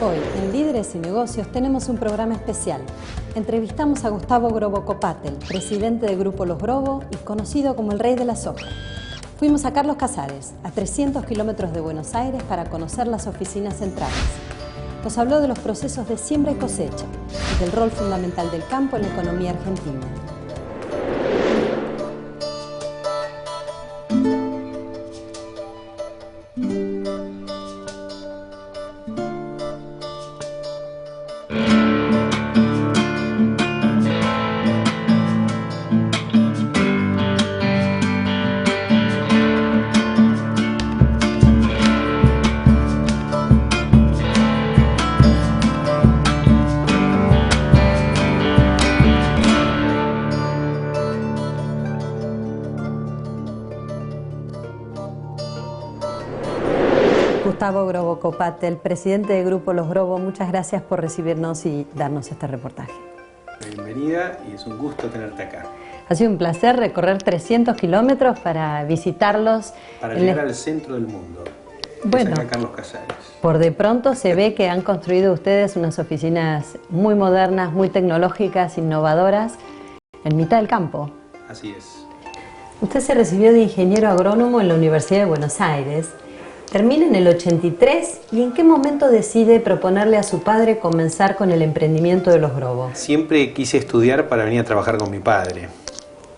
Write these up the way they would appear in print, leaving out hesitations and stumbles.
Hoy, en Líderes y Negocios, tenemos un programa especial. Entrevistamos a Gustavo Grobo Coppátel, presidente del Grupo Los Grobo y conocido como el Rey de la Soja. Fuimos a Carlos Casares, a 300 kilómetros de Buenos Aires, para conocer las oficinas centrales. Nos habló de los procesos de siembra y cosecha y del rol fundamental del campo en la economía argentina. Gustavo Grobo Coppátel, presidente del Grupo Los Grobo, muchas gracias por recibirnos y darnos este reportaje. Bienvenida y es un gusto tenerte acá. Ha sido un placer recorrer 300 kilómetros para visitarlos. Para llegar al centro del mundo. Bueno, es acá Carlos Casares. Por de pronto se ve que han construido ustedes unas oficinas muy modernas, muy tecnológicas, innovadoras, en mitad del campo. Así es. Usted se recibió de ingeniero agrónomo en la Universidad de Buenos Aires. Termina en el 83 y ¿en qué momento decide proponerle a su padre comenzar con el emprendimiento de Los Grobo? Siempre quise estudiar para venir a trabajar con mi padre.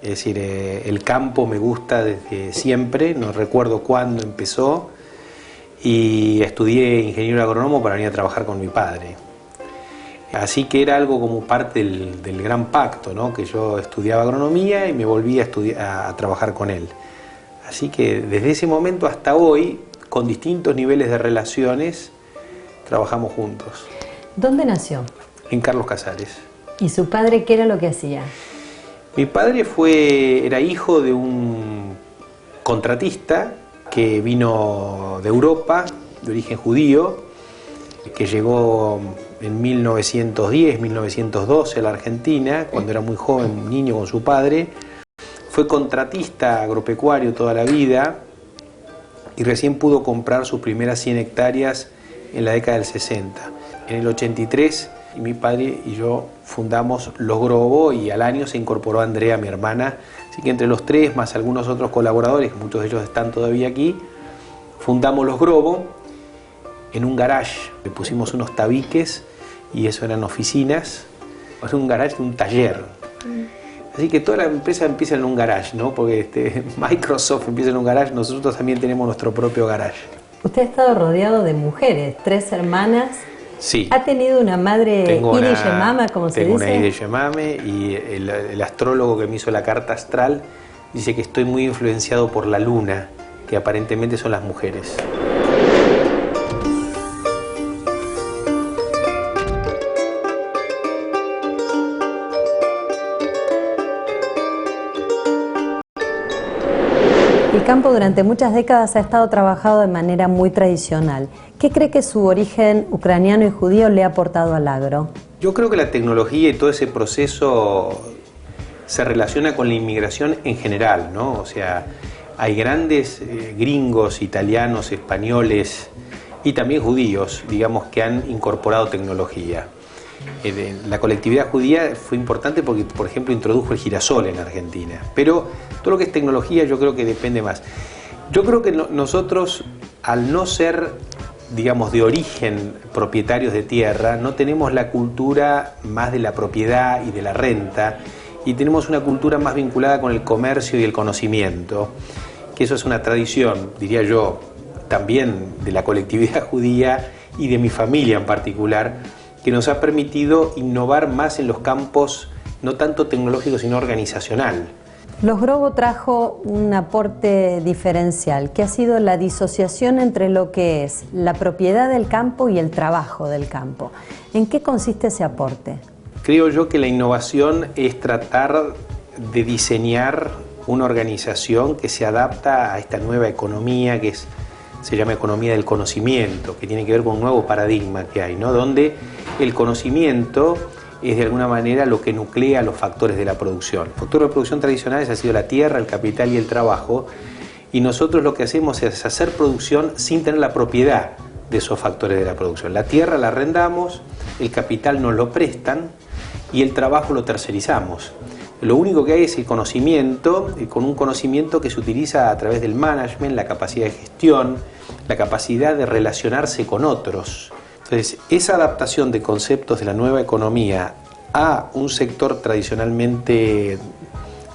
Es decir, el campo me gusta desde siempre, no recuerdo cuándo empezó, y estudié ingeniero agrónomo para venir a trabajar con mi padre. Así que era algo como parte del gran pacto, ¿no? Que yo estudiaba agronomía y me volví a trabajar con él. Así que desde ese momento hasta hoy, con distintos niveles de relaciones, trabajamos juntos. ¿Dónde nació? En Carlos Casares. ¿Y su padre qué era lo que hacía? Mi padre era hijo de un contratista que vino de Europa, de origen judío, que llegó en 1910, 1912 a la Argentina, cuando era muy joven, un niño con su padre. Fue contratista agropecuario toda la vida, y recién pudo comprar sus primeras 100 hectáreas en la década del 60. En el 83, mi padre y yo fundamos Los Grobo y al año se incorporó Andrea, mi hermana. Así que entre los tres, más algunos otros colaboradores, muchos de ellos están todavía aquí, fundamos Los Grobo en un garage. Le pusimos unos tabiques y eso eran oficinas. Es un garage de un taller. Así que toda la empresa empieza en un garage, ¿no? Porque Microsoft empieza en un garage, nosotros también tenemos nuestro propio garage. Usted ha estado rodeado de mujeres, 3 hermanas. Sí. ¿Ha tenido una madre Iri Yemama, como se dice? Tengo una Iri Yemame y el astrólogo que me hizo la carta astral dice que estoy muy influenciado por la luna, que aparentemente son las mujeres. El campo durante muchas décadas ha estado trabajado de manera muy tradicional. ¿Qué cree que su origen ucraniano y judío le ha aportado al agro? Yo creo que la tecnología y todo ese proceso se relaciona con la inmigración en general, ¿no? O sea, hay grandes gringos, italianos, españoles y también judíos, digamos, que han incorporado tecnología. La colectividad judía fue importante porque, por ejemplo, introdujo el girasol en Argentina. Pero todo lo que es tecnología yo creo que depende más. Yo creo que nosotros, al no ser, digamos, de origen propietarios de tierra, no tenemos la cultura más de la propiedad y de la renta, y tenemos una cultura más vinculada con el comercio y el conocimiento, que eso es una tradición, diría yo, también de la colectividad judía y de mi familia en particular, que nos ha permitido innovar más en los campos, no tanto tecnológico, sino organizacional. Los Grobo trajo un aporte diferencial, que ha sido la disociación entre lo que es la propiedad del campo y el trabajo del campo. ¿En qué consiste ese aporte? Creo yo que la innovación es tratar de diseñar una organización que se adapta a esta nueva economía que se llama economía del conocimiento, que tiene que ver con un nuevo paradigma que hay, ¿no? Donde el conocimiento es de alguna manera lo que nuclea los factores de la producción. Los factores de producción tradicionales han sido la tierra, el capital y el trabajo, y nosotros lo que hacemos es hacer producción sin tener la propiedad de esos factores de la producción. La tierra la arrendamos, el capital nos lo prestan y el trabajo lo tercerizamos. Lo único que hay es el conocimiento, con un conocimiento que se utiliza a través del management, la capacidad de gestión, la capacidad de relacionarse con otros. Entonces, esa adaptación de conceptos de la nueva economía a un sector tradicionalmente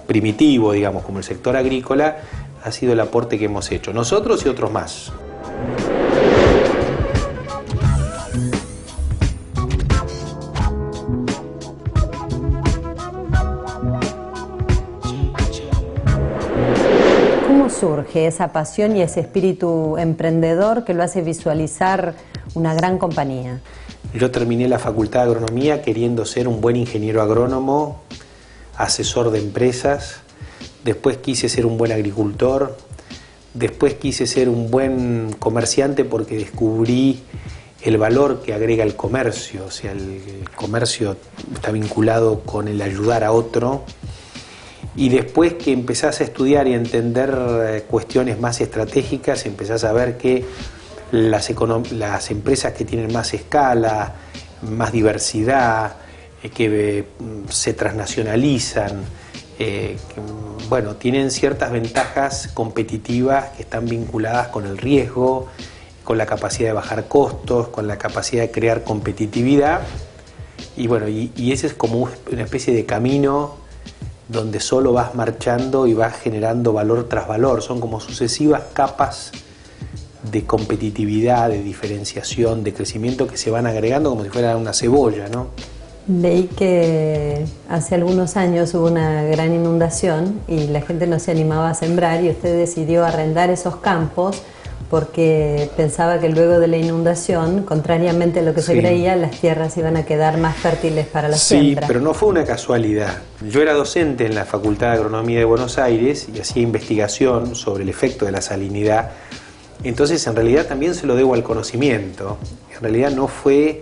primitivo, digamos, como el sector agrícola, ha sido el aporte que hemos hecho, nosotros y otros más. ¿Cómo surge esa pasión y ese espíritu emprendedor que lo hace visualizar una gran compañía? Yo terminé la Facultad de Agronomía queriendo ser un buen ingeniero agrónomo, asesor de empresas, después quise ser un buen agricultor, después quise ser un buen comerciante porque descubrí el valor que agrega el comercio, o sea, el comercio está vinculado con el ayudar a otro. Y después que empezás a estudiar y a entender cuestiones más estratégicas, empezás a ver que las empresas que tienen más escala, más diversidad, que se transnacionalizan, bueno, tienen ciertas ventajas competitivas que están vinculadas con el riesgo, con la capacidad de bajar costos, con la capacidad de crear competitividad. Y bueno, y ese es como una especie de camino donde solo vas marchando y vas generando valor tras valor. Son como sucesivas capas de competitividad, de diferenciación, de crecimiento que se van agregando como si fuera una cebolla, ¿no? Leí que hace algunos años hubo una gran inundación y la gente no se animaba a sembrar y usted decidió arrendar esos campos porque pensaba que luego de la inundación, contrariamente a lo que se creía, las tierras iban a quedar más fértiles para la siembra. Sí, pero no fue una casualidad. Yo era docente en la Facultad de Agronomía de Buenos Aires y hacía investigación sobre el efecto de la salinidad. Entonces, en realidad también se lo debo al conocimiento. En realidad no fue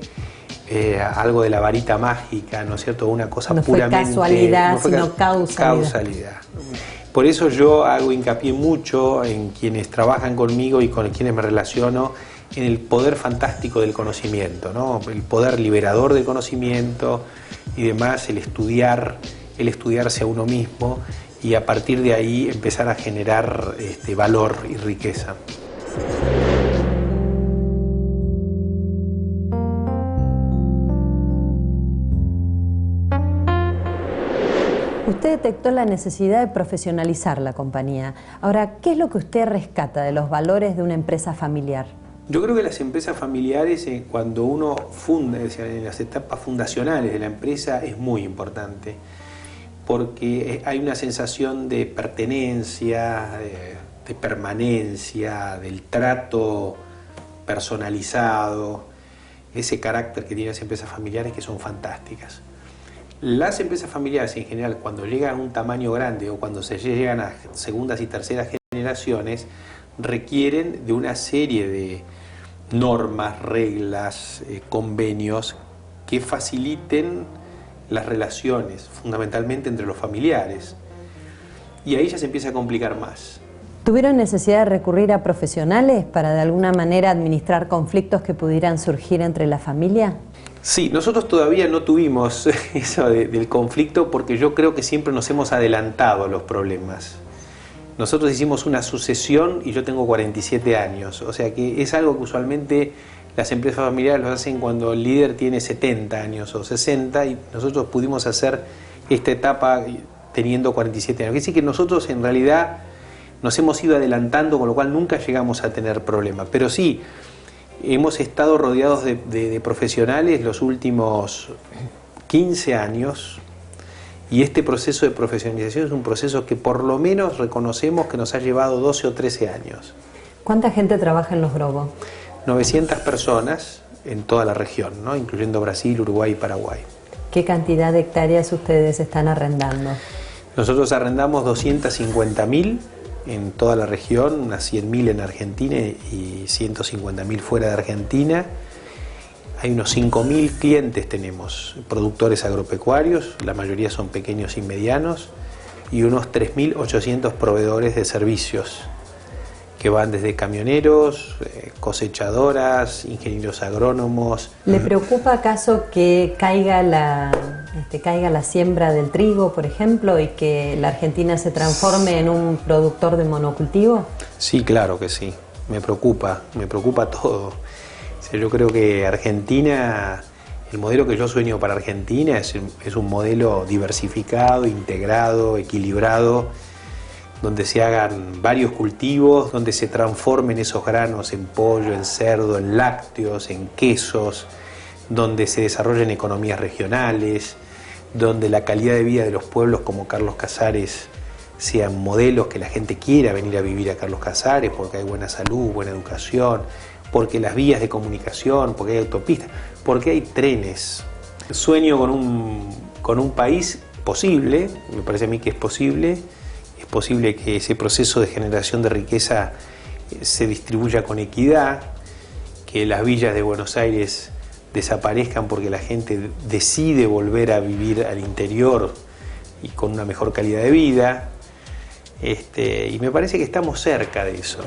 algo de la varita mágica, ¿no es cierto? Una cosa no puramente... Fue casualidad, sino causalidad. Por eso yo hago hincapié mucho en quienes trabajan conmigo y con quienes me relaciono en el poder fantástico del conocimiento, ¿no? El poder liberador del conocimiento y demás, el estudiarse a uno mismo y a partir de ahí empezar a generar valor y riqueza. Usted detectó la necesidad de profesionalizar la compañía. Ahora, ¿qué es lo que usted rescata de los valores de una empresa familiar? Yo creo que las empresas familiares, cuando uno funda, es decir, en las etapas fundacionales de la empresa, es muy importante, porque hay una sensación de pertenencia, de permanencia, del trato personalizado, ese carácter que tienen las empresas familiares que son fantásticas. Las empresas familiares en general, cuando llegan a un tamaño grande o cuando se llegan a segundas y terceras generaciones, requieren de una serie de normas, reglas, convenios que faciliten las relaciones, fundamentalmente entre los familiares. Y ahí ya se empieza a complicar más. ¿Tuvieron necesidad de recurrir a profesionales para de alguna manera administrar conflictos que pudieran surgir entre la familia? Sí, nosotros todavía no tuvimos eso del conflicto porque yo creo que siempre nos hemos adelantado a los problemas. Nosotros hicimos una sucesión y yo tengo 47 años, o sea que es algo que usualmente las empresas familiares lo hacen cuando el líder tiene 70 años o 60 y nosotros pudimos hacer esta etapa teniendo 47 años. Quiere decir que nosotros en realidad nos hemos ido adelantando, con lo cual nunca llegamos a tener problemas, pero sí, hemos estado rodeados de profesionales los últimos 15 años y este proceso de profesionalización es un proceso que por lo menos reconocemos que nos ha llevado 12 o 13 años. ¿Cuánta gente trabaja en Los Grobo? 900 personas en toda la región, ¿no? Incluyendo Brasil, Uruguay y Paraguay. ¿Qué cantidad de hectáreas ustedes están arrendando? Nosotros arrendamos 250.000 en toda la región, unas 100.000 en Argentina y 150.000 fuera de Argentina. Hay unos 5.000 clientes tenemos, productores agropecuarios, la mayoría son pequeños y medianos, y unos 3.800 proveedores de servicios que van desde camioneros, cosechadoras, ingenieros agrónomos. ¿Le preocupa acaso que caiga la siembra del trigo, por ejemplo, y que la Argentina se transforme en un productor de monocultivo? Sí, claro que sí, me preocupa todo. O sea, yo creo que Argentina, el modelo que yo sueño para Argentina es un modelo diversificado, integrado, equilibrado, donde se hagan varios cultivos, donde se transformen esos granos en pollo, en cerdo, en lácteos, en quesos, donde se desarrollen economías regionales, donde la calidad de vida de los pueblos como Carlos Casares sean modelos que la gente quiera venir a vivir a Carlos Casares porque hay buena salud, buena educación, porque las vías de comunicación, porque hay autopistas, porque hay trenes. Sueño con un país posible, me parece a mí que es posible que ese proceso de generación de riqueza se distribuya con equidad, que las villas de Buenos Aires desaparezcan porque la gente decide volver a vivir al interior y con una mejor calidad de vida, y me parece que estamos cerca de eso.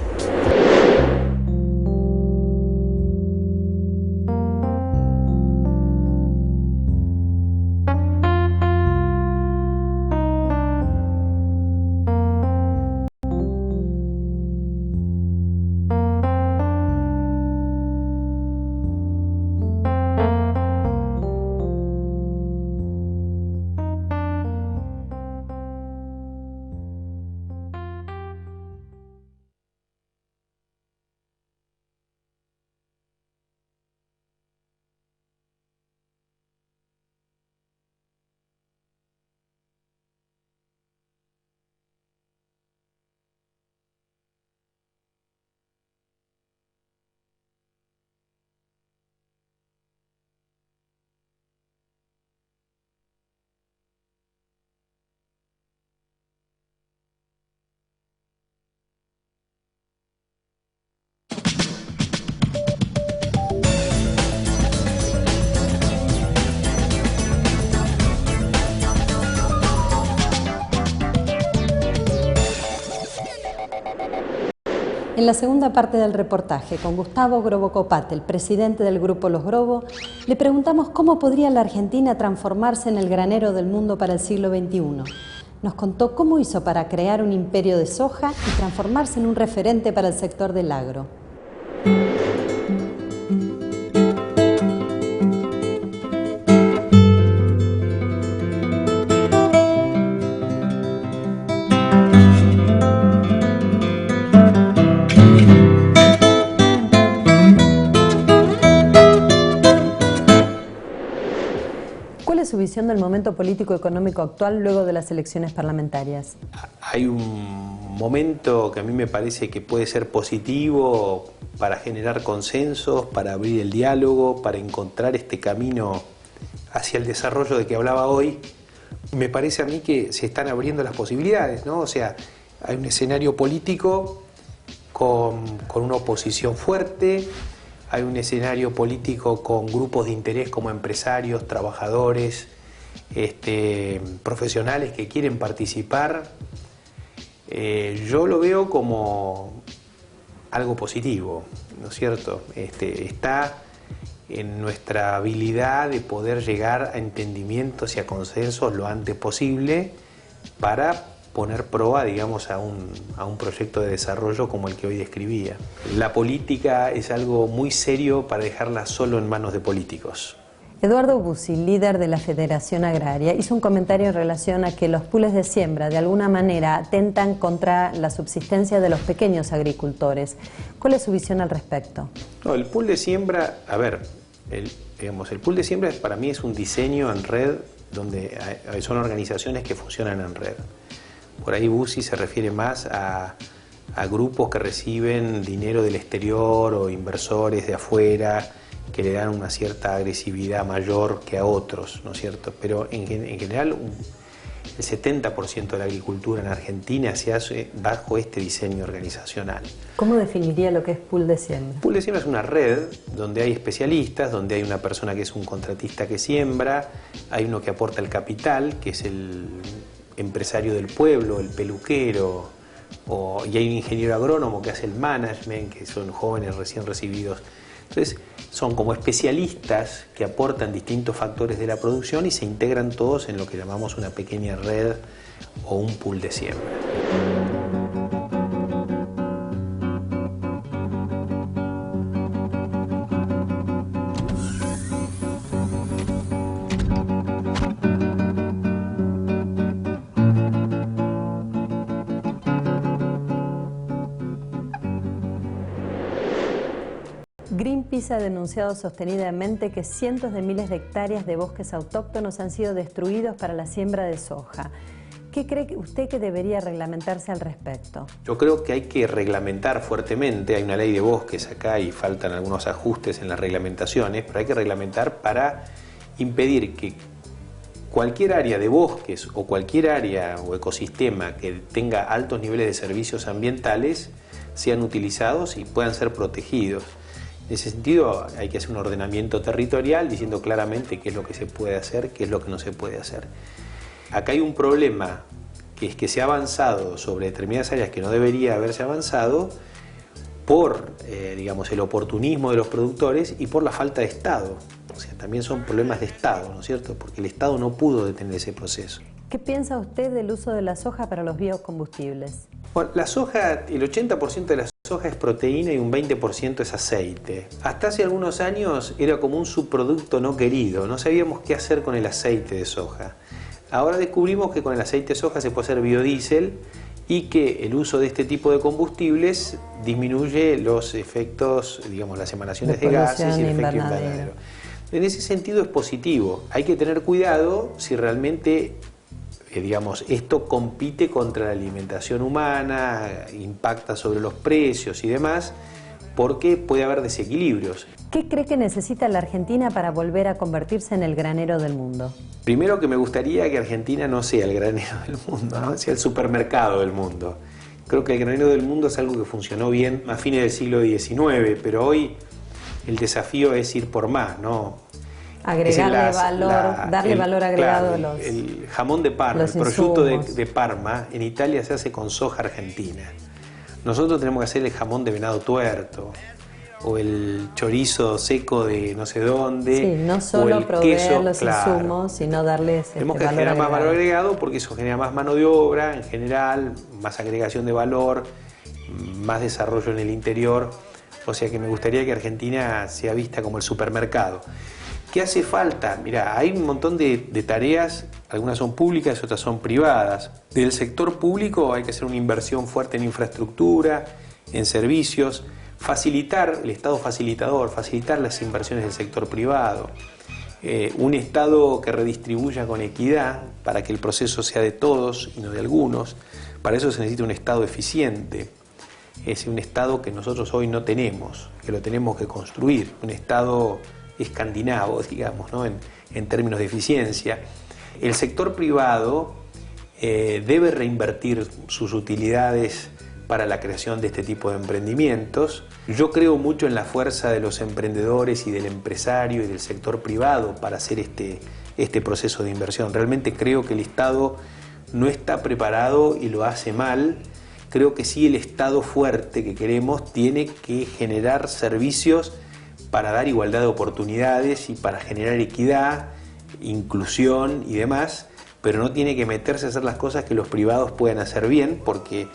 En la segunda parte del reportaje, con Gustavo Grobo Copate, el presidente del Grupo Los Grobo, le preguntamos cómo podría la Argentina transformarse en el granero del mundo para el siglo XXI. Nos contó cómo hizo para crear un imperio de soja y transformarse en un referente para el sector del agro. ¿Cuál es su visión del momento político-económico actual luego de las elecciones parlamentarias? Hay un momento que a mí me parece que puede ser positivo para generar consensos, para abrir el diálogo, para encontrar este camino hacia el desarrollo de que hablaba hoy. Me parece a mí que se están abriendo las posibilidades, ¿no? O sea, hay un escenario político con una oposición fuerte. Hay un escenario político con grupos de interés como empresarios, trabajadores, profesionales que quieren participar. Yo lo veo como algo positivo, ¿no es cierto? Está en nuestra habilidad de poder llegar a entendimientos y a consensos lo antes posible para poner proa, digamos, a un proyecto de desarrollo como el que hoy describía. La política es algo muy serio para dejarla solo en manos de políticos. Eduardo Bussi, líder de la Federación Agraria, hizo un comentario en relación a que los pools de siembra de alguna manera atentan contra la subsistencia de los pequeños agricultores. ¿Cuál es su visión al respecto? No, el pool de siembra, a ver, el pool de siembra para mí es un diseño en red donde son organizaciones que funcionan en red. Por ahí Bussi se refiere más a grupos que reciben dinero del exterior o inversores de afuera que le dan una cierta agresividad mayor que a otros, ¿no es cierto? Pero en general el 70% de la agricultura en Argentina se hace bajo este diseño organizacional. ¿Cómo definiría lo que es pool de siembra? Pool de siembra es una red donde hay especialistas, donde hay una persona que es un contratista que siembra, hay uno que aporta el capital, que es el empresario del pueblo, el peluquero, y hay un ingeniero agrónomo que hace el management, que son jóvenes recién recibidos. Entonces, son como especialistas que aportan distintos factores de la producción y se integran todos en lo que llamamos una pequeña red o un pool de siembra. Greenpeace ha denunciado sostenidamente que cientos de miles de hectáreas de bosques autóctonos han sido destruidos para la siembra de soja. ¿Qué cree usted que debería reglamentarse al respecto? Yo creo que hay que reglamentar fuertemente. Hay una ley de bosques acá y faltan algunos ajustes en las reglamentaciones, pero hay que reglamentar para impedir que cualquier área de bosques o cualquier área o ecosistema que tenga altos niveles de servicios ambientales sean utilizados y puedan ser protegidos. En ese sentido hay que hacer un ordenamiento territorial diciendo claramente qué es lo que se puede hacer, qué es lo que no se puede hacer. Acá hay un problema, que es que se ha avanzado sobre determinadas áreas que no debería haberse avanzado por digamos, el oportunismo de los productores y por la falta de Estado. O sea, también son problemas de Estado, ¿no es cierto? Porque el Estado no pudo detener ese proceso. ¿Qué piensa usted del uso de la soja para los biocombustibles? Bueno, la soja, el 80% de la soja es proteína y un 20% es aceite. Hasta hace algunos años era como un subproducto no querido, no sabíamos qué hacer con el aceite de soja. Ahora descubrimos que con el aceite de soja se puede hacer biodiesel y que el uso de este tipo de combustibles disminuye los efectos, digamos, las emanaciones de gases y el efecto invernadero. En ese sentido es positivo. Hay que tener cuidado si realmente digamos, esto compite contra la alimentación humana, impacta sobre los precios y demás, porque puede haber desequilibrios. ¿Qué cree que necesita la Argentina para volver a convertirse en el granero del mundo? Primero que me gustaría que Argentina no sea el granero del mundo, ¿no? Sea el supermercado del mundo. Creo que el granero del mundo es algo que funcionó bien a fines del siglo XIX, pero hoy el desafío es ir por más, ¿no? Agregarle valor, darle valor agregado claro, el jamón de Parma, el prosciutto de Parma, en Italia se hace con soja argentina. Nosotros tenemos que hacer el jamón de venado tuerto, o el chorizo seco de no sé dónde. Sí, no solo proveer los insumos, sino darles tenemos que generar más valor agregado porque eso genera más mano de obra en general, más agregación de valor, más desarrollo en el interior. O sea que me gustaría que Argentina sea vista como el supermercado. ¿Qué hace falta? Mirá, hay un montón de tareas, algunas son públicas, otras son privadas. Del sector público hay que hacer una inversión fuerte en infraestructura, en servicios, facilitar, el Estado facilitador, facilitar las inversiones del sector privado. Un Estado que redistribuya con equidad para que el proceso sea de todos y no de algunos. Para eso se necesita un Estado eficiente. Es un Estado que nosotros hoy no tenemos, que lo tenemos que construir. Un Estado escandinavo, digamos, ¿no? en términos de eficiencia. El sector privado debe reinvertir sus utilidades para la creación de este tipo de emprendimientos. Yo creo mucho en la fuerza de los emprendedores y del empresario y del sector privado para hacer este proceso de inversión. Realmente creo que el Estado no está preparado y lo hace mal. Creo que sí, el Estado fuerte que queremos tiene que generar servicios para dar igualdad de oportunidades y para generar equidad, inclusión y demás, pero no tiene que meterse a hacer las cosas que los privados puedan hacer bien, porque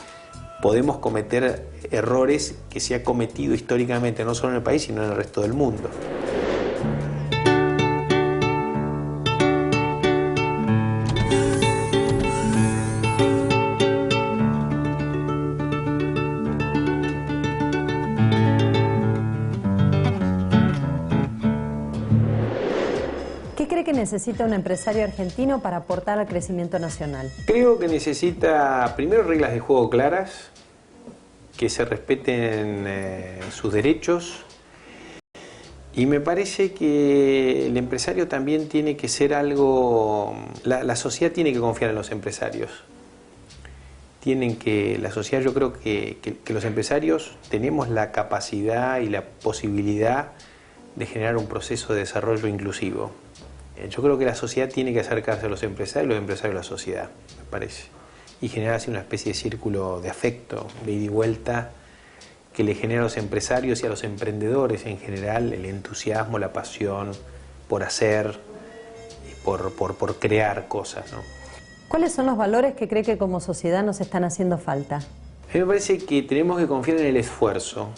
podemos cometer errores que se ha cometido históricamente no solo en el país, sino en el resto del mundo. ¿Qué cree que necesita un empresario argentino para aportar al crecimiento nacional? Creo que necesita primero reglas de juego claras, que se respeten sus derechos, y me parece que el empresario también tiene que ser algo... La sociedad tiene que confiar en los empresarios. La sociedad, yo creo que los empresarios tenemos la capacidad y la posibilidad de generar un proceso de desarrollo inclusivo. Yo creo que la sociedad tiene que acercarse a los empresarios y los empresarios a la sociedad, me parece. y generar así una especie de círculo de afecto, de ida y vuelta, que le genera a los empresarios y a los emprendedores en general el entusiasmo, la pasión por hacer, por crear cosas, ¿no? ¿Cuáles son los valores que cree que como sociedad nos están haciendo falta? A mí me parece que tenemos que confiar en el esfuerzo.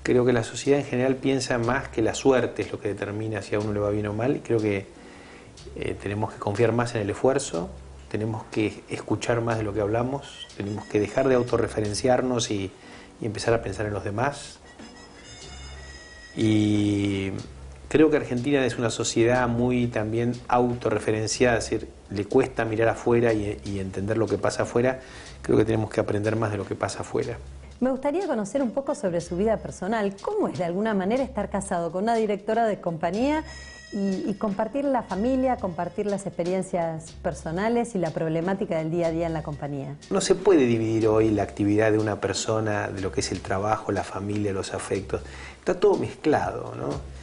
Creo que la sociedad en general piensa más que la suerte es lo que determina si a uno le va bien o mal, y creo que tenemos que confiar más en el esfuerzo, tenemos que escuchar más de lo que hablamos, tenemos que dejar de autorreferenciarnos y empezar a pensar en los demás. Y creo que Argentina es una sociedad muy también autorreferenciada, es decir, le cuesta mirar afuera y entender lo que pasa afuera. Creo que tenemos que aprender más de lo que pasa afuera. Me gustaría conocer un poco sobre su vida personal. ¿Cómo es de alguna manera estar casado con una directora de compañía y compartir la familia, compartir las experiencias personales y la problemática del día a día en la compañía? No se puede dividir hoy la actividad de una persona de lo que es el trabajo, la familia, los afectos. Está todo mezclado, ¿no?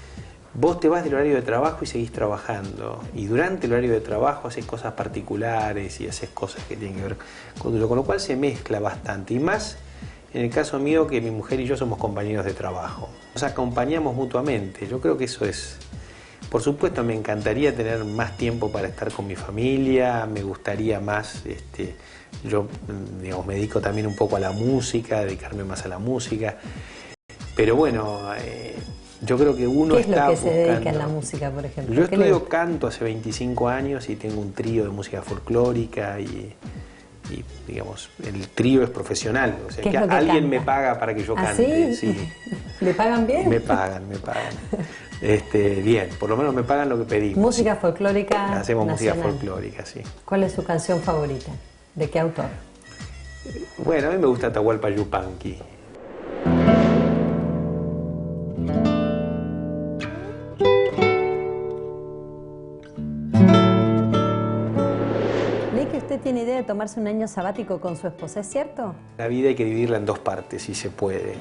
Vos te vas del horario de trabajo y seguís trabajando. Y durante el horario de trabajo haces cosas particulares y haces cosas que tienen que ver con lo cual se mezcla bastante. Y más en el caso mío, que mi mujer y yo somos compañeros de trabajo. Nos acompañamos mutuamente. Yo creo que eso es... Por supuesto, me encantaría tener más tiempo para estar con mi familia, me gustaría más... yo, digamos, me dedico también un poco a la música, dedicarme más a la música. Pero bueno... yo creo que uno está buscando... ¿Qué es lo que se dedica en la música, por ejemplo? Yo estudio canto hace 25 años y tengo un trío de música folclórica y digamos, el trío es profesional. O sea, que alguien canta? Me paga para que yo cante. ¿Sí? ¿Le pagan bien? Me pagan. Bien, por lo menos me pagan lo que pedimos. ¿Música folclórica Hacemos nacional? Música folclórica, sí. ¿Cuál es su canción favorita? ¿De qué autor? Bueno, a mí me gusta Atahualpa Yupanqui. ¿Usted tiene idea de tomarse un año sabático con su esposa, es cierto? La vida hay que dividirla en dos partes, si se puede.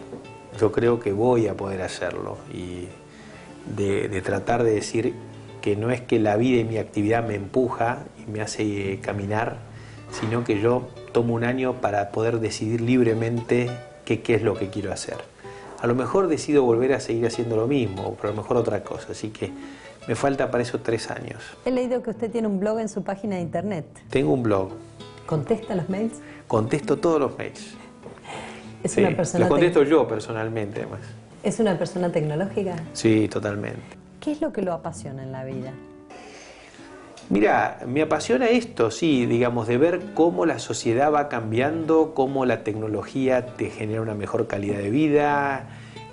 Yo creo que voy a poder hacerlo y de tratar de decir que no es que la vida y mi actividad me empuja y me hace caminar, sino que yo tomo un año para poder decidir libremente qué es lo que quiero hacer. A lo mejor decido volver a seguir haciendo lo mismo, pero a lo mejor otra cosa, así que me falta para eso 3 años. He leído que usted tiene un blog en su página de internet. Tengo un blog. ¿Contesta los mails? Contesto todos los mails. ¿Es una persona los contesto yo personalmente, además. ¿Es una persona tecnológica? Sí, totalmente. ¿Qué es lo que lo apasiona en la vida? Mira, me apasiona esto, sí, digamos, de ver cómo la sociedad va cambiando, cómo la tecnología te genera una mejor calidad de vida,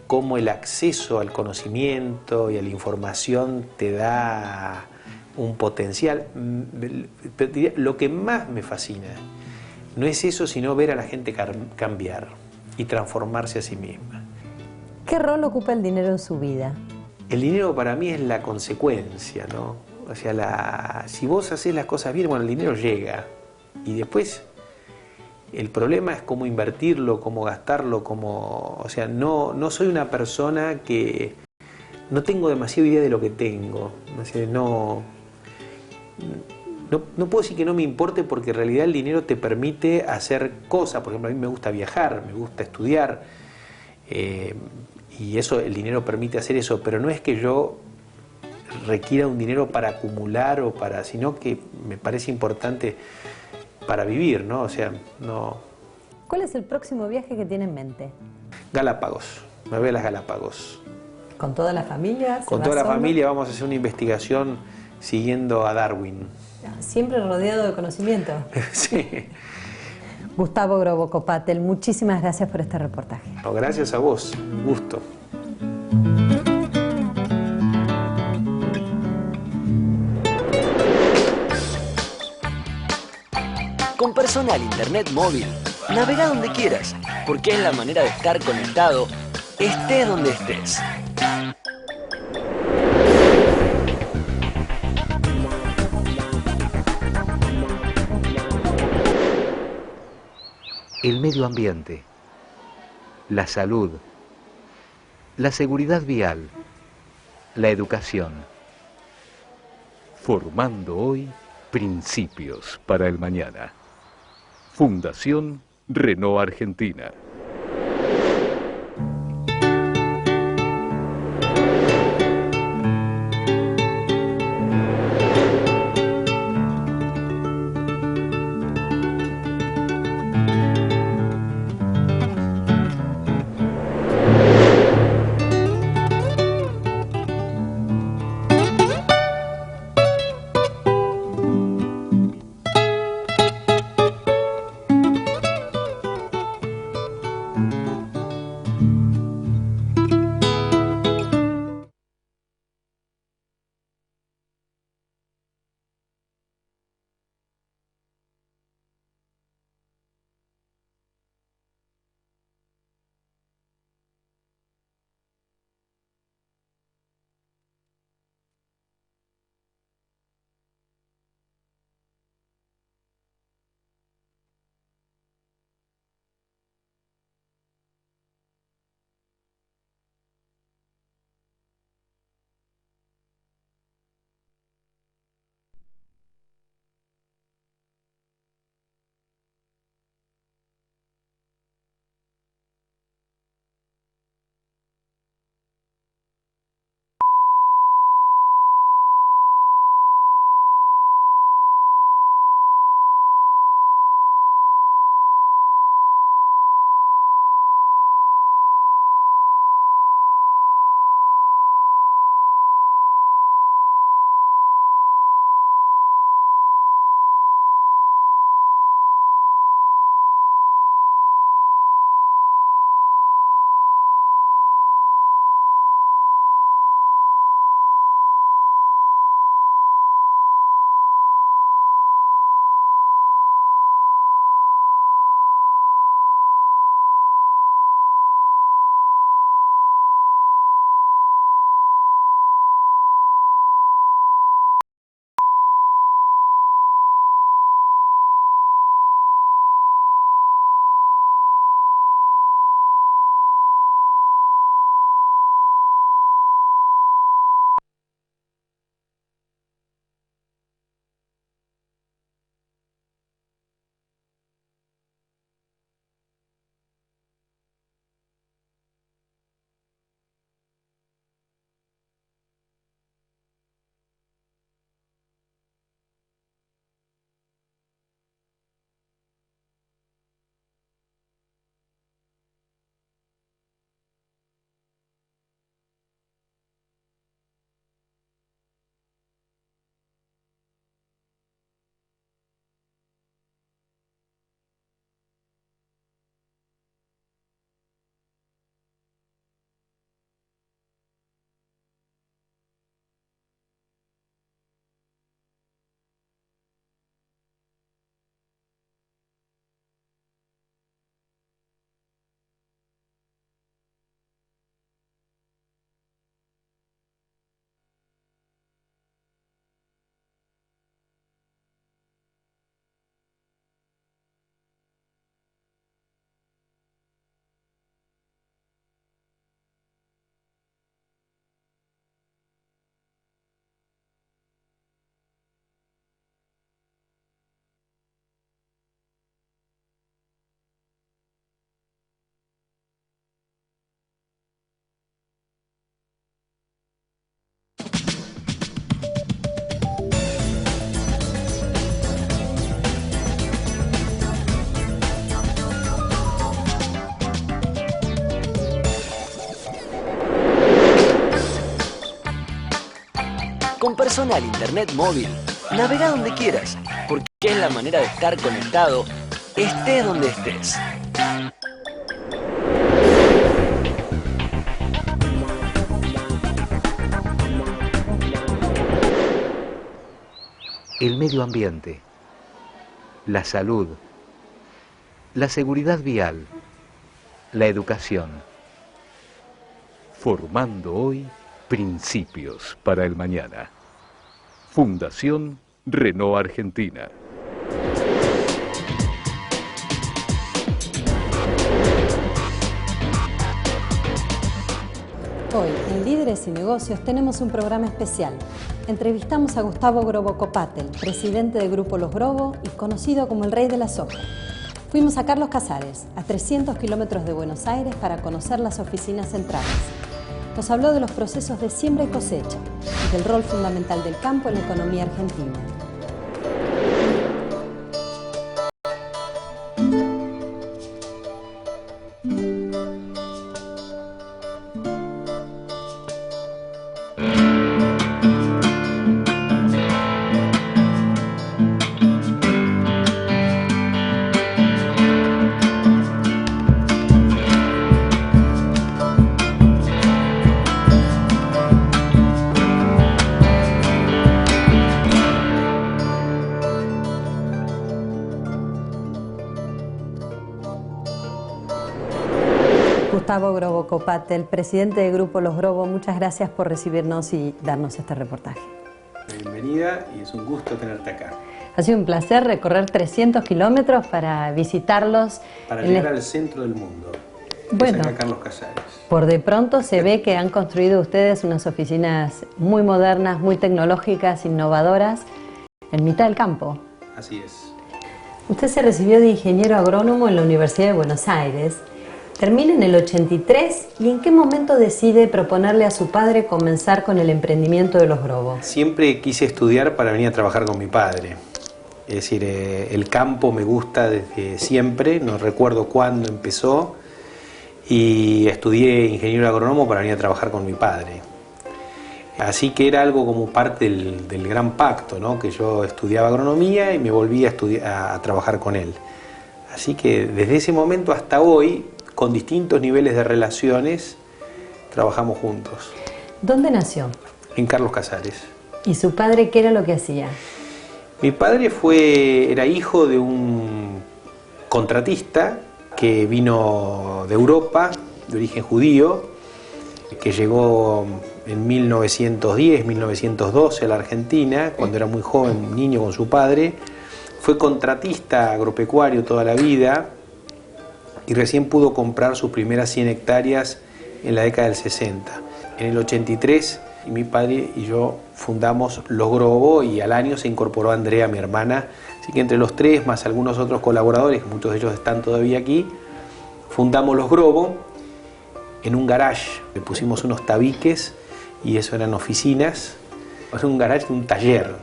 cómo el acceso al conocimiento y a la información te da un potencial. Lo que más me fascina no es eso, sino ver a la gente cambiar y transformarse a sí misma. ¿Qué rol ocupa el dinero en su vida? El dinero para mí es la consecuencia, ¿no? O sea, si vos haces las cosas bien, bueno, el dinero llega. Y después el problema es cómo invertirlo, cómo gastarlo, cómo... O sea, no soy una persona que... No tengo demasiada idea de lo que tengo. O sea, no puedo decir que no me importe, porque en realidad el dinero te permite hacer cosas. Por ejemplo, a mí me gusta viajar, me gusta estudiar. Y eso, el dinero permite hacer eso. Pero no es que yo requiera un dinero para acumular o para... Sino que me parece importante para vivir, ¿no? O sea, no... ¿Cuál es el próximo viaje que tiene en mente? Galápagos. Me voy a las Galápagos. ¿Con toda la familia? Con toda la familia vamos a hacer una investigación siguiendo a Darwin. Siempre rodeado de conocimiento. Sí. Gustavo Grobo Copatel, muchísimas gracias por este reportaje. No, gracias a vos, un gusto. Con Personal Internet Móvil, navega donde quieras, porque es la manera de estar conectado, estés donde estés. El medio ambiente, la salud, la seguridad vial, la educación. Formando hoy principios para el mañana. Fundación Renault Argentina. Con Personal Internet Móvil, navega donde quieras, porque es la manera de estar conectado, estés donde estés. El medio ambiente, la salud, la seguridad vial, la educación. Formando hoy principios para el mañana. Fundación Renault Argentina. Hoy, en Líderes y Negocios, tenemos un programa especial. Entrevistamos a Gustavo Grobo Copatel, presidente de Grupo Los Grobo y conocido como el Rey de la Soja. Fuimos a Carlos Casares, a 300 kilómetros de Buenos Aires, para conocer las oficinas centrales. Nos habló de los procesos de siembra y cosecha y del rol fundamental del campo en la economía argentina. Gustavo Grobo Copatel, presidente de Grupo Los Grobo, muchas gracias por recibirnos y darnos este reportaje. Bienvenida y es un gusto tenerte acá. Ha sido un placer recorrer 300 kilómetros para visitarlos. Para llegar al centro del mundo. Bueno, es acá Carlos Casares. Por de pronto se ve que han construido ustedes unas oficinas muy modernas, muy tecnológicas, innovadoras, en mitad del campo. Así es. Usted se recibió de ingeniero agrónomo en la Universidad de Buenos Aires. Termina en el 83 y ¿en qué momento decide proponerle a su padre comenzar con el emprendimiento de Los Grobo? Siempre quise estudiar para venir a trabajar con mi padre. Es decir, el campo me gusta desde siempre, no recuerdo cuándo empezó, y estudié ingeniero agrónomo para venir a trabajar con mi padre. Así que era algo como parte del gran pacto, ¿no? Que yo estudiaba agronomía y me volví a trabajar con él. Así que desde ese momento hasta hoy, con distintos niveles de relaciones, trabajamos juntos. ¿Dónde nació? En Carlos Casares. ¿Y su padre qué era lo que hacía? Mi padre era hijo de un contratista que vino de Europa, de origen judío, que llegó en 1910, 1912 a la Argentina, cuando era muy joven, niño con su padre. Fue contratista agropecuario toda la vida y recién pudo comprar sus primeras 100 hectáreas en la década del 60. En el 83, mi padre y yo fundamos Los Grobo y al año se incorporó Andrea, mi hermana. Así que entre los tres, más algunos otros colaboradores, muchos de ellos están todavía aquí, fundamos Los Grobo en un garage. Le pusimos unos tabiques y eso eran oficinas. Es un garage de un taller.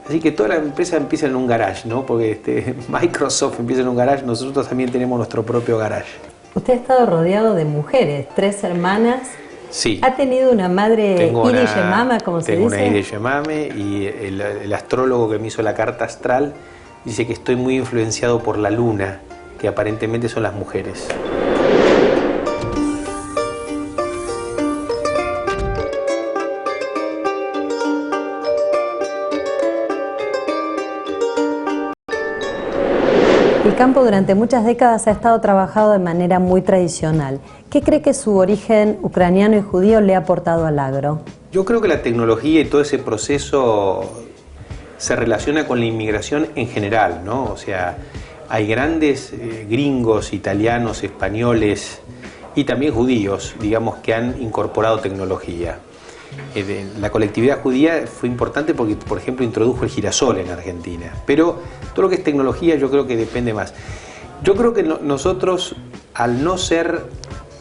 Así que toda la empresa empieza en un garage, ¿no? Porque Microsoft empieza en un garage, nosotros también tenemos nuestro propio garage. Usted ha estado rodeado de mujeres, 3 hermanas. Sí. ¿Ha tenido una madre Iri Yemama, como se dice? Tengo una Iri Yemame y el astrólogo que me hizo la carta astral dice que estoy muy influenciado por la luna, que aparentemente son las mujeres. El campo durante muchas décadas ha estado trabajado de manera muy tradicional. ¿Qué cree que su origen ucraniano y judío le ha aportado al agro? Yo creo que la tecnología y todo ese proceso se relaciona con la inmigración en general, ¿no? O sea, hay grandes gringos, italianos, españoles y también judíos, digamos, que han incorporado tecnología. La colectividad judía fue importante porque, por ejemplo, introdujo el girasol en Argentina. Pero todo lo que es tecnología yo creo que depende más. Yo creo que nosotros, al no ser,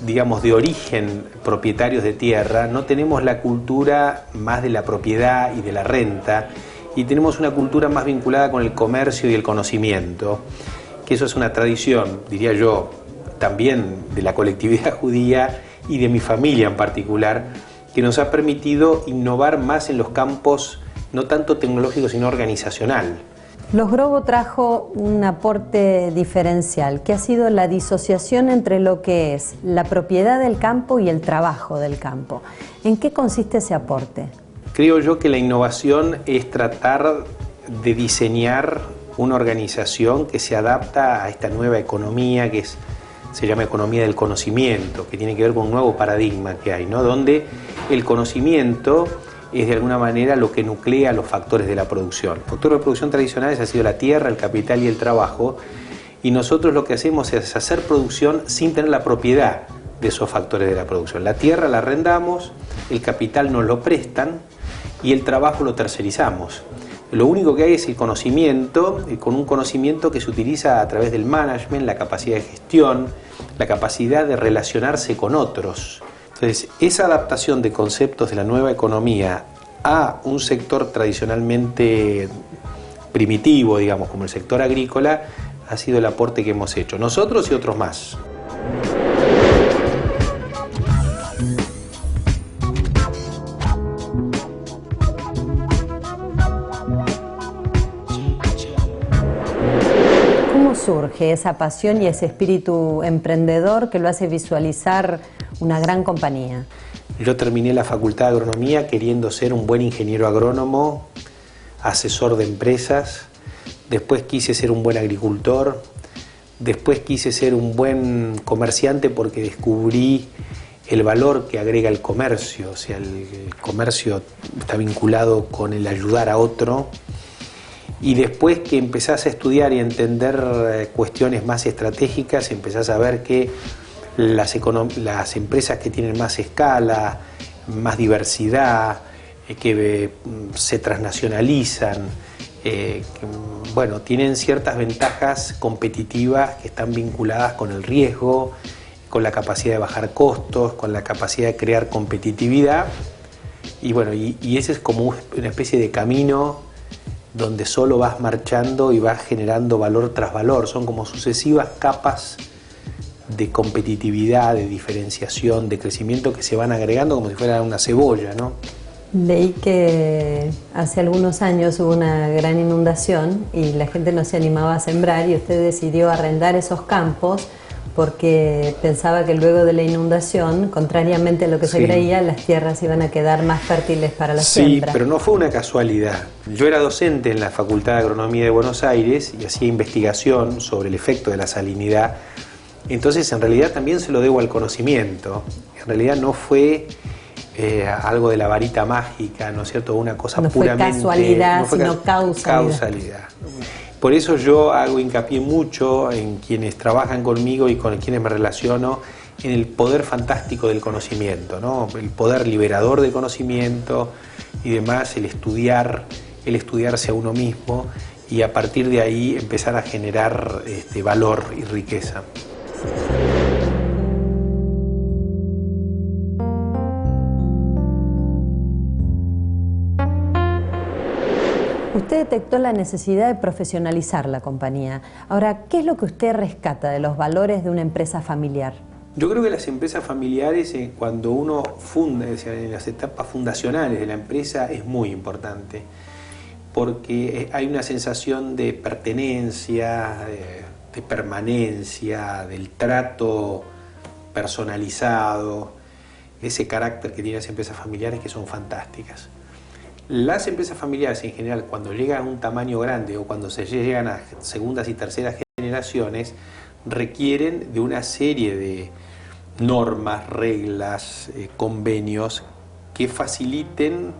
digamos, de origen propietarios de tierra, no tenemos la cultura más de la propiedad y de la renta, y tenemos una cultura más vinculada con el comercio y el conocimiento, que eso es una tradición, diría yo, también de la colectividad judía y de mi familia en particular, que nos ha permitido innovar más en los campos, no tanto tecnológico, sino organizacional. Los Grobo trajo un aporte diferencial, que ha sido la disociación entre lo que es la propiedad del campo y el trabajo del campo. ¿En qué consiste ese aporte? Creo yo que la innovación es tratar de diseñar una organización que se adapta a esta nueva economía que se llama economía del conocimiento, que tiene que ver con un nuevo paradigma que hay, ¿no? Donde el conocimiento es de alguna manera lo que nuclea los factores de la producción. Los factores de producción tradicionales han sido la tierra, el capital y el trabajo, y nosotros lo que hacemos es hacer producción sin tener la propiedad de esos factores de la producción. La tierra la arrendamos, el capital nos lo prestan y el trabajo lo tercerizamos. Lo único que hay es el conocimiento, con un conocimiento que se utiliza a través del management, la capacidad de gestión, la capacidad de relacionarse con otros. Entonces, esa adaptación de conceptos de la nueva economía a un sector tradicionalmente primitivo, digamos, como el sector agrícola, ha sido el aporte que hemos hecho, nosotros y otros más. ¿Cómo surge esa pasión y ese espíritu emprendedor que lo hace visualizar una gran compañía? Yo terminé la Facultad de Agronomía queriendo ser un buen ingeniero agrónomo, asesor de empresas, después quise ser un buen agricultor, después quise ser un buen comerciante porque descubrí el valor que agrega el comercio, o sea, el comercio está vinculado con el ayudar a otro. Y después que empezás a estudiar y a entender cuestiones más estratégicas, empezás a ver que las empresas que tienen más escala, más diversidad, que se transnacionalizan, bueno, tienen ciertas ventajas competitivas que están vinculadas con el riesgo, con la capacidad de bajar costos, con la capacidad de crear competitividad. Y bueno, y ese es como una especie de camino donde solo vas marchando y vas generando valor tras valor. Son como sucesivas capas de competitividad, de diferenciación, de crecimiento que se van agregando como si fuera una cebolla, ¿no? Leí que hace algunos años hubo una gran inundación y la gente no se animaba a sembrar y usted decidió arrendar esos campos porque pensaba que luego de la inundación, contrariamente a lo que se creía, las tierras iban a quedar más fértiles para la siembra. Sí, pero no fue una casualidad. Yo era docente en la Facultad de Agronomía de Buenos Aires y hacía investigación sobre el efecto de la salinidad. Entonces, en realidad también se lo debo al conocimiento. En realidad no fue algo de la varita mágica, ¿no es cierto? Una cosa no puramente... Fue casualidad, no fue sino causalidad. Por eso yo hago hincapié mucho en quienes trabajan conmigo y con quienes me relaciono en el poder fantástico del conocimiento, ¿no? El poder liberador del conocimiento y demás, el estudiarse a uno mismo y a partir de ahí empezar a generar valor y riqueza. Usted detectó la necesidad de profesionalizar la compañía. Ahora, ¿qué es lo que usted rescata de los valores de una empresa familiar? Yo creo que las empresas familiares, cuando uno funda, es decir, en las etapas fundacionales de la empresa, es muy importante, porque hay una sensación de pertenencia, de permanencia, del trato personalizado, ese carácter que tienen las empresas familiares que son fantásticas. Las empresas familiares en general, cuando llegan a un tamaño grande o cuando se llegan a segundas y terceras generaciones, requieren de una serie de normas, reglas, convenios que faciliten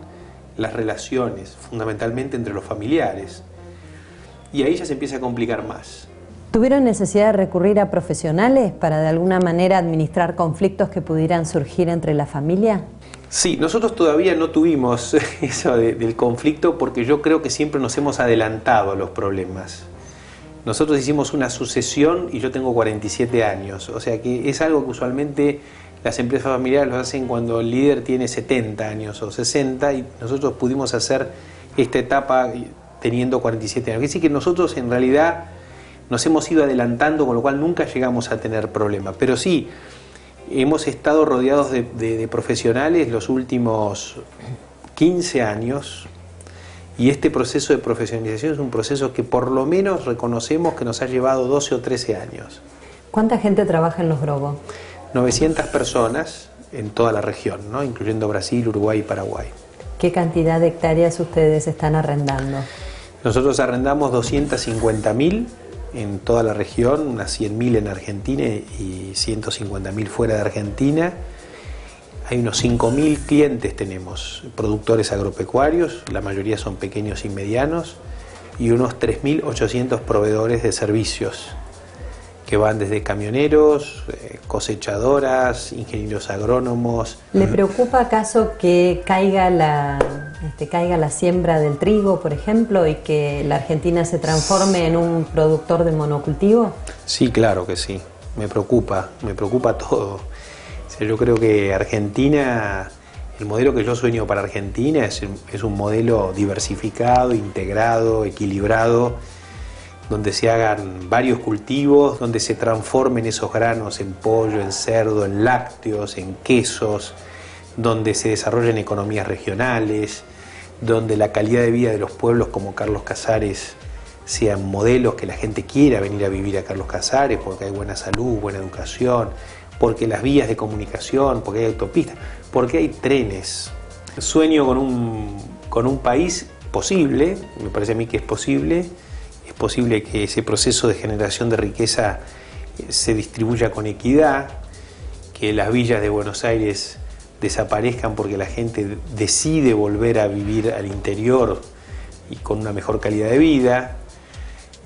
las relaciones, fundamentalmente entre los familiares. Y ahí ya se empieza a complicar más. ¿Tuvieron necesidad de recurrir a profesionales para de alguna manera administrar conflictos que pudieran surgir entre la familia? Sí, nosotros todavía no tuvimos eso del conflicto porque yo creo que siempre nos hemos adelantado a los problemas. Nosotros hicimos una sucesión y yo tengo 47 años, o sea que es algo que usualmente las empresas familiares lo hacen cuando el líder tiene 70 años o 60 y nosotros pudimos hacer esta etapa teniendo 47 años. Quiere decir que nosotros en realidad nos hemos ido adelantando, con lo cual nunca llegamos a tener problemas, pero sí, hemos estado rodeados de profesionales los últimos 15 años y este proceso de profesionalización es un proceso que por lo menos reconocemos que nos ha llevado 12 o 13 años. ¿Cuánta gente trabaja en Los Grobo? 900 personas en toda la región, ¿no? Incluyendo Brasil, Uruguay y Paraguay. ¿Qué cantidad de hectáreas ustedes están arrendando? Nosotros arrendamos 250.000 en toda la región, unas 100.000 en Argentina y 150.000 fuera de Argentina. Hay unos 5.000 clientes tenemos, productores agropecuarios, la mayoría son pequeños y medianos, y unos 3.800 proveedores de servicios, que que van desde camioneros, cosechadoras, ingenieros agrónomos. ¿Le preocupa acaso que caiga la siembra del trigo, por ejemplo, y que la Argentina se transforme en un productor de monocultivo? Sí, claro que sí, me preocupa todo. O sea, yo creo que Argentina, el modelo que yo sueño para Argentina es un modelo diversificado, integrado, equilibrado, donde se hagan varios cultivos, donde se transformen esos granos en pollo, en cerdo, en lácteos, en quesos, donde se desarrollen economías regionales, donde la calidad de vida de los pueblos como Carlos Casares sean modelos que la gente quiera venir a vivir a Carlos Casares, porque hay buena salud, buena educación, porque las vías de comunicación, porque hay autopistas, porque hay trenes. Sueño con un país posible, me parece a mí que es posible que ese proceso de generación de riqueza se distribuya con equidad, que las villas de Buenos Aires desaparezcan porque la gente decide volver a vivir al interior y con una mejor calidad de vida,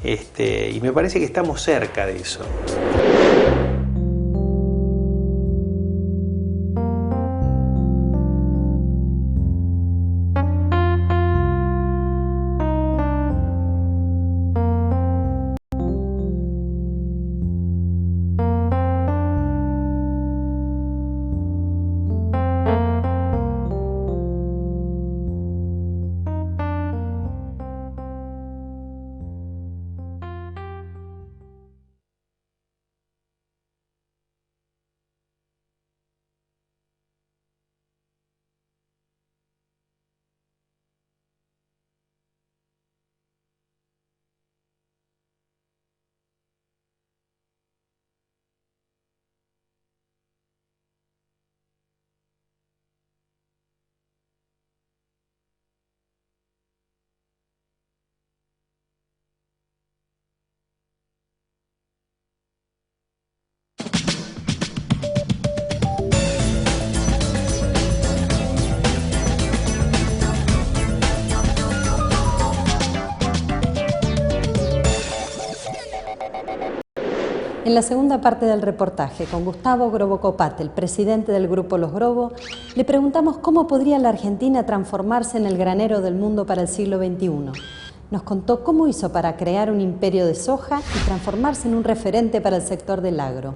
y me parece que estamos cerca de eso. En la segunda parte del reportaje, con Gustavo Grobo Copatel, presidente del Grupo Los Grobo, le preguntamos cómo podría la Argentina transformarse en el granero del mundo para el siglo XXI. Nos contó cómo hizo para crear un imperio de soja y transformarse en un referente para el sector del agro.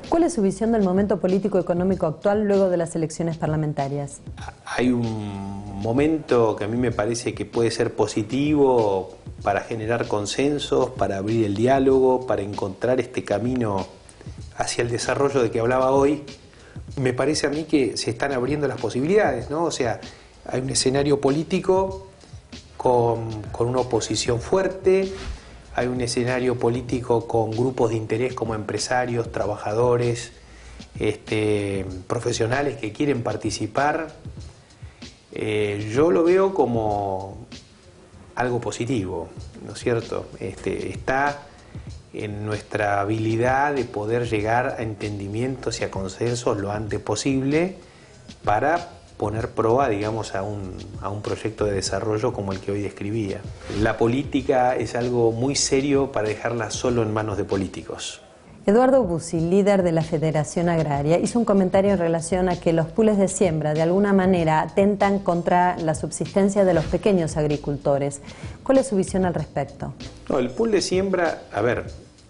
¿Cuál es su visión del momento político-económico actual luego de las elecciones parlamentarias? Hay un momento que a mí me parece que puede ser positivo para generar consensos, para abrir el diálogo, para encontrar este camino hacia el desarrollo de que hablaba hoy. Me parece a mí que se están abriendo las posibilidades, ¿no? O sea, hay un escenario político con una oposición fuerte, hay un escenario político con grupos de interés como empresarios, trabajadores, profesionales que quieren participar. Yo lo veo como algo positivo, ¿no es cierto? Está en nuestra habilidad de poder llegar a entendimientos y a consensos lo antes posible para poner prueba, digamos, a un proyecto de desarrollo como el que hoy describía. La política es algo muy serio para dejarla solo en manos de políticos. Eduardo Bussi, líder de la Federación Agraria, hizo un comentario en relación a que los pools de siembra de alguna manera atentan contra la subsistencia de los pequeños agricultores. ¿Cuál es su visión al respecto? No, el pool de siembra, a ver,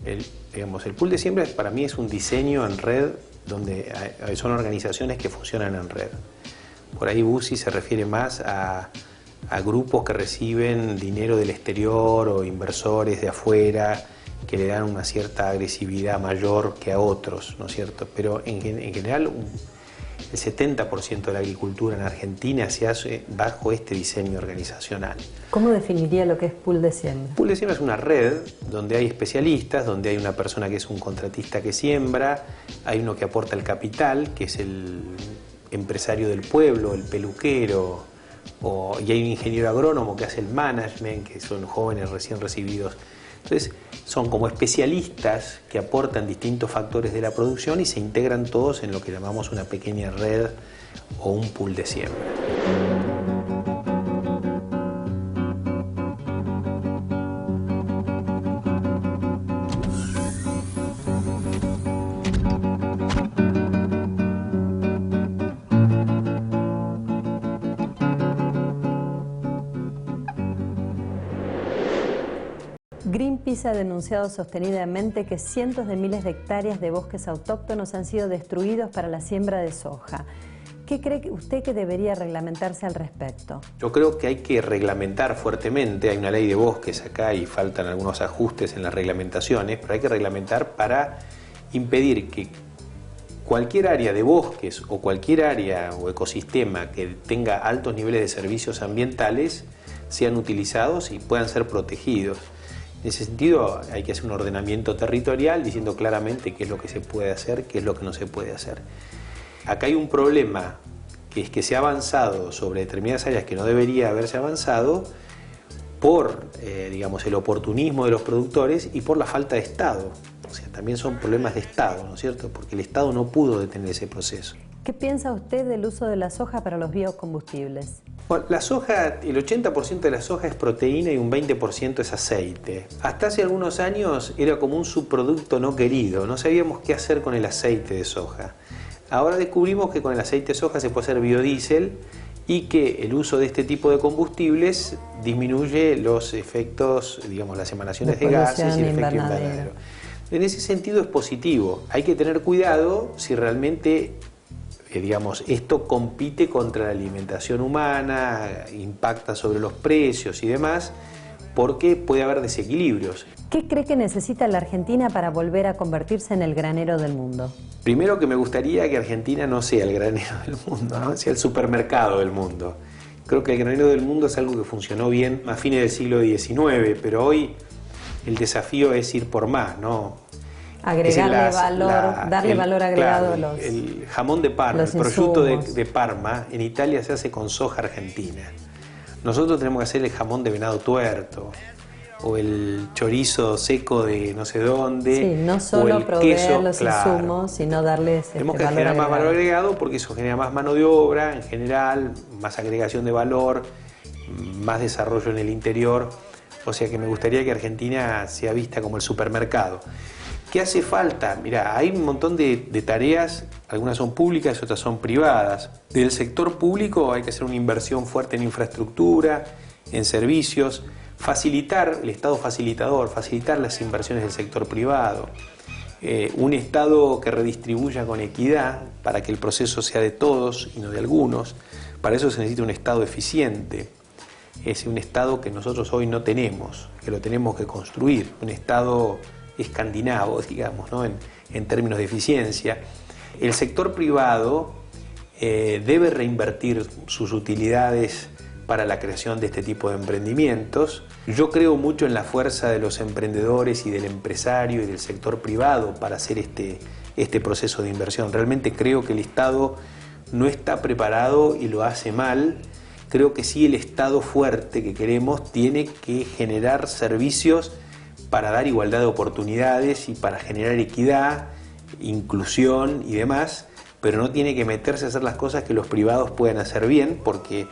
el pool de siembra para mí es un diseño en red donde son organizaciones que funcionan en red. Por ahí Bussi se refiere más a grupos que reciben dinero del exterior o inversores de afuera que le dan una cierta agresividad mayor que a otros, ¿no es cierto? Pero en general el 70% de la agricultura en Argentina se hace bajo este diseño organizacional. ¿Cómo definiría lo que es pool de siembra? Pool de siembra es una red donde hay especialistas, donde hay una persona que es un contratista que siembra, hay uno que aporta el capital, que es el empresario del pueblo, el peluquero y hay un ingeniero agrónomo que hace el management, que son jóvenes recién recibidos. Entonces son como especialistas que aportan distintos factores de la producción y se integran todos en lo que llamamos una pequeña red o un pool de siembra. Greenpeace ha denunciado sostenidamente que cientos de miles de hectáreas de bosques autóctonos han sido destruidos para la siembra de soja. ¿Qué cree usted que debería reglamentarse al respecto? Yo creo que hay que reglamentar fuertemente. Hay una ley de bosques acá y faltan algunos ajustes en las reglamentaciones, pero hay que reglamentar para impedir que cualquier área de bosques o cualquier área o ecosistema que tenga altos niveles de servicios ambientales sean utilizados y puedan ser protegidos. En ese sentido hay que hacer un ordenamiento territorial diciendo claramente qué es lo que se puede hacer, qué es lo que no se puede hacer. Acá hay un problema, que es que se ha avanzado sobre determinadas áreas que no debería haberse avanzado por digamos, el oportunismo de los productores y por la falta de Estado. O sea, también son problemas de Estado, ¿no es cierto? Porque el Estado no pudo detener ese proceso. ¿Qué piensa usted del uso de la soja para los biocombustibles? Bueno, la soja, el 80% de la soja es proteína y un 20% es aceite. Hasta hace algunos años era como un subproducto no querido, no sabíamos qué hacer con el aceite de soja. Ahora descubrimos que con el aceite de soja se puede hacer biodiesel y que el uso de este tipo de combustibles disminuye los efectos, digamos, las emanaciones de gases y el efecto invernadero. En ese sentido es positivo. Hay que tener cuidado si realmente digamos, esto compite contra la alimentación humana, impacta sobre los precios y demás, porque puede haber desequilibrios. ¿Qué cree que necesita la Argentina para volver a convertirse en el granero del mundo? Primero que me gustaría que Argentina no sea el granero del mundo, ¿no? Sea el supermercado del mundo. Creo que el granero del mundo es algo que funcionó bien a fines del siglo XIX, pero hoy el desafío es ir por más, ¿no? Agregarle valor, darle valor agregado claro, el jamón de Parma, el prosciutto de Parma, en Italia se hace con soja argentina. Nosotros tenemos que hacer el jamón de venado tuerto, o el chorizo seco de no sé dónde. Sí, no solo o el proveer queso, los insumos, sino darles tenemos que valor generar más agregado. valor agregado porque eso genera más mano de obra en general, más agregación de valor, más desarrollo en el interior. O sea que me gustaría que Argentina sea vista como el supermercado. ¿Qué hace falta? Mirá, hay un montón de tareas, algunas son públicas, otras son privadas. Del sector público hay que hacer una inversión fuerte en infraestructura, en servicios, facilitar, el Estado facilitador, facilitar las inversiones del sector privado. Un Estado que redistribuya con equidad para que el proceso sea de todos y no de algunos. Para eso se necesita un Estado eficiente. Es un Estado que nosotros hoy no tenemos, que lo tenemos que construir. Un Estado escandinavo, digamos, ¿no? en términos de eficiencia. El sector privado debe reinvertir sus utilidades para la creación de este tipo de emprendimientos. Yo creo mucho en la fuerza de los emprendedores y del empresario y del sector privado para hacer este proceso de inversión. Realmente creo que el Estado no está preparado y lo hace mal. Creo que sí, el Estado fuerte que queremos tiene que generar servicios para dar igualdad de oportunidades y para generar equidad, inclusión y demás, pero no tiene que meterse a hacer las cosas que los privados puedan hacer bien, porque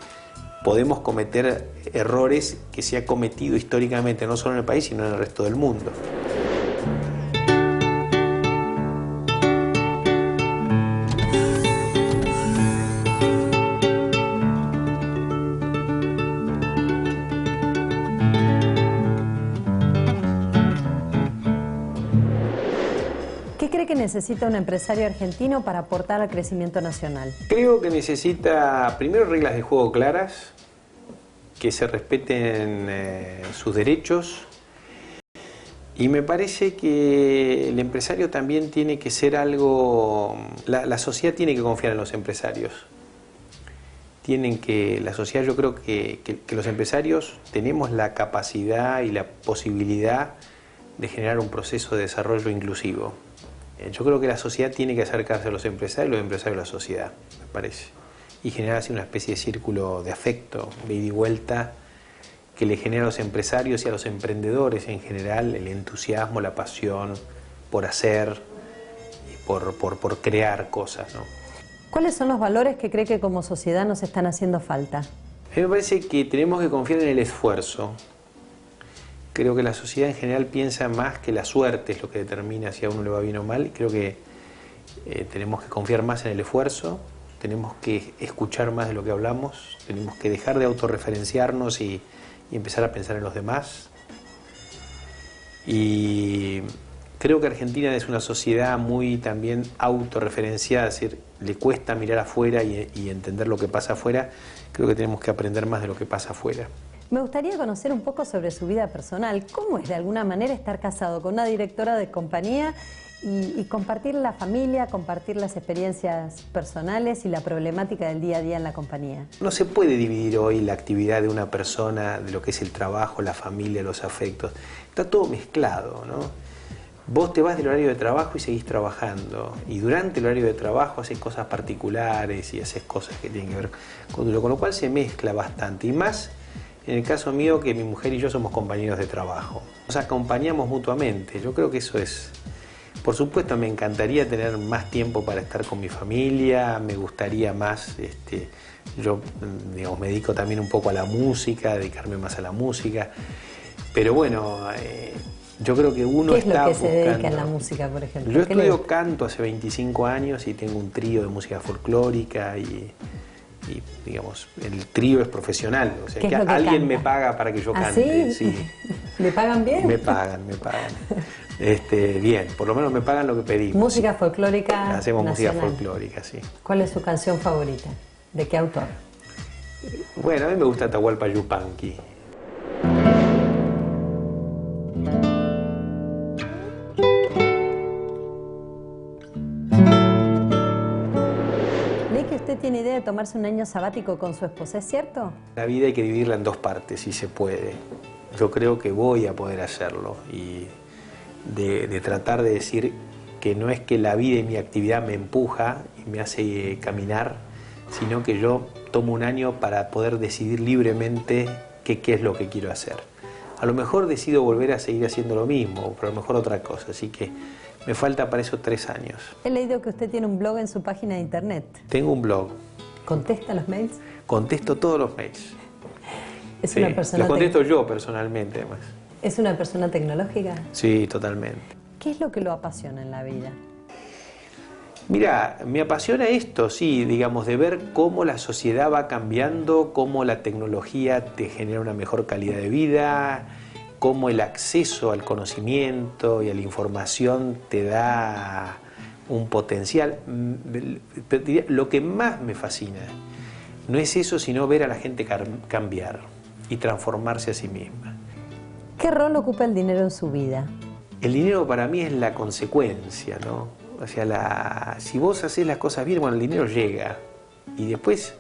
podemos cometer errores que se ha cometido históricamente no solo en el país, sino en el resto del mundo. ¿Qué cree que necesita un empresario argentino para aportar al crecimiento nacional? Creo que necesita primero reglas de juego claras, que se respeten sus derechos, y me parece que el empresario también tiene que ser algo, la sociedad tiene que confiar en los empresarios. La sociedad, yo creo que los empresarios tenemos la capacidad y la posibilidad de generar un proceso de desarrollo inclusivo. Yo creo que la sociedad tiene que acercarse a los empresarios a la sociedad, me parece. y generar así una especie de círculo de afecto, de ida y vuelta, que le genera a los empresarios y a los emprendedores en general el entusiasmo, la pasión por hacer, por crear cosas, ¿no? ¿Cuáles son los valores que cree que como sociedad nos están haciendo falta? A mí me parece que tenemos que confiar en el esfuerzo. Creo que la sociedad en general piensa más que la suerte es lo que determina si a uno le va bien o mal. Creo que tenemos que confiar más en el esfuerzo, tenemos que escuchar más de lo que hablamos, tenemos que dejar de autorreferenciarnos y empezar a pensar en los demás. Y creo que Argentina es una sociedad muy también autorreferenciada, es decir, le cuesta mirar afuera y entender lo que pasa afuera. Creo que tenemos que aprender más de lo que pasa afuera. Me gustaría conocer un poco sobre su vida personal. ¿Cómo es de alguna manera estar casado con una directora de compañía y compartir la familia, compartir las experiencias personales y la problemática del día a día en la compañía? No se puede dividir hoy la actividad de una persona de lo que es el trabajo, la familia, los afectos. Está todo mezclado, ¿no? Vos te vas del horario de trabajo y seguís trabajando. Y durante el horario de trabajo haces cosas particulares y haces cosas que tienen que ver con lo cual se mezcla bastante. Y más en el caso mío, que mi mujer y yo somos compañeros de trabajo. Nos acompañamos mutuamente. Yo creo que eso es... Por supuesto, me encantaría tener más tiempo para estar con mi familia, me gustaría más... yo, digamos, me dedico también un poco a la música, dedicarme más a la música. Pero bueno, yo creo que uno está buscando... ¿Qué es lo que se dedica en la música, por ejemplo? Yo estudio canto hace 25 años y tengo un trío de música folclórica y digamos, el trío es profesional, o sea, que alguien me paga para que yo cante. ¿Sí? Sí. ¿Le pagan bien? Me pagan. Bien, por lo menos me pagan lo que pedimos. ¿Música folclórica Hacemos nacional? Música folclórica, sí. ¿Cuál es su canción favorita? ¿De qué autor? Bueno, a mí me gusta Atahualpa Yupanqui. ¿Tiene idea de tomarse un año sabático con su esposa? ¿Es cierto? La vida hay que dividirla en dos partes, si se puede. Yo creo que voy a poder hacerlo y de tratar de decir que no es que la vida y mi actividad me empuja y me hace caminar, sino que yo tomo un año para poder decidir libremente qué es lo que quiero hacer. A lo mejor decido volver a seguir haciendo lo mismo, pero a lo mejor otra cosa, así que me falta para eso 3 años. He leído que usted tiene un blog en su página de internet. Tengo un blog. ¿Contesta los mails? Contesto todos los mails. ¿Es una persona los contesto yo personalmente, además. ¿Es una persona tecnológica? Sí, totalmente. ¿Qué es lo que lo apasiona en la vida? Mira, me apasiona esto, sí, digamos, de ver cómo la sociedad va cambiando, cómo la tecnología te genera una mejor calidad de vida, cómo el acceso al conocimiento y a la información te da un potencial. Lo que más me fascina no es eso, sino ver a la gente cambiar y transformarse a sí misma. ¿Qué rol ocupa el dinero en su vida? El dinero para mí es la consecuencia, ¿no? O sea, si vos haces las cosas bien, bueno, el dinero llega. Y después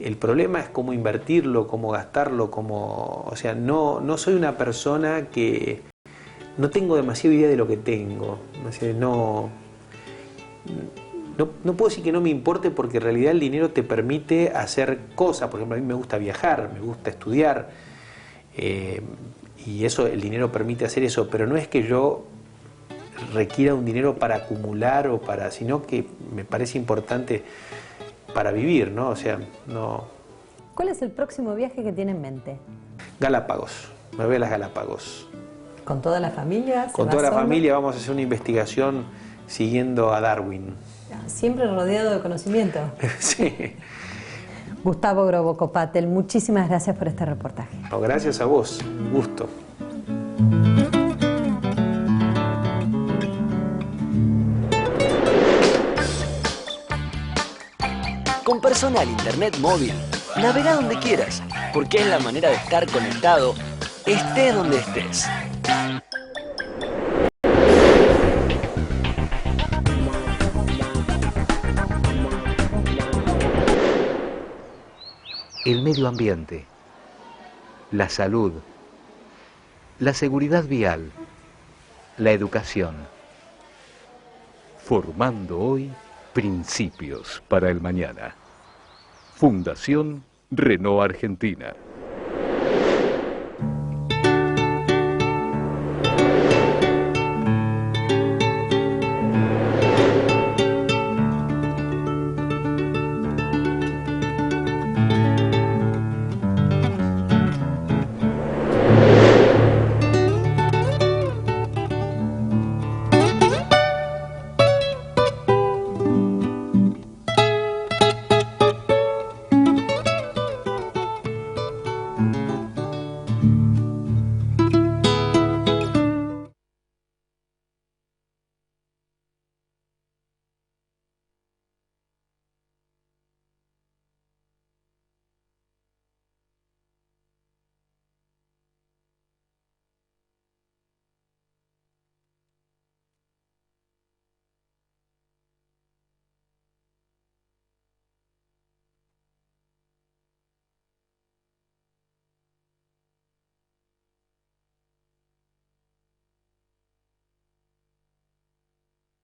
el problema es cómo invertirlo, cómo gastarlo, o sea, no soy una persona que... No tengo demasiada idea de lo que tengo. O sea, no puedo decir que no me importe, porque en realidad el dinero te permite hacer cosas. Por ejemplo, a mí me gusta viajar, me gusta estudiar. Y eso, el dinero permite hacer eso. Pero no es que yo requiera un dinero para acumular sino que me parece importante para vivir, ¿no? O sea, no... ¿Cuál es el próximo viaje que tiene en mente? Galápagos, me voy a las Galápagos. ¿Con toda la familia? Con toda la familia vamos a hacer una investigación siguiendo a Darwin. Siempre rodeado de conocimiento. Sí. Gustavo Grobo Copatel, muchísimas gracias por este reportaje. No, gracias a vos, un gusto. Con Personal Internet Móvil, navega donde quieras, porque es la manera de estar conectado, estés donde estés. El medio ambiente, la salud, la seguridad vial, la educación. Formando hoy principios para el mañana. Fundación Renault Argentina.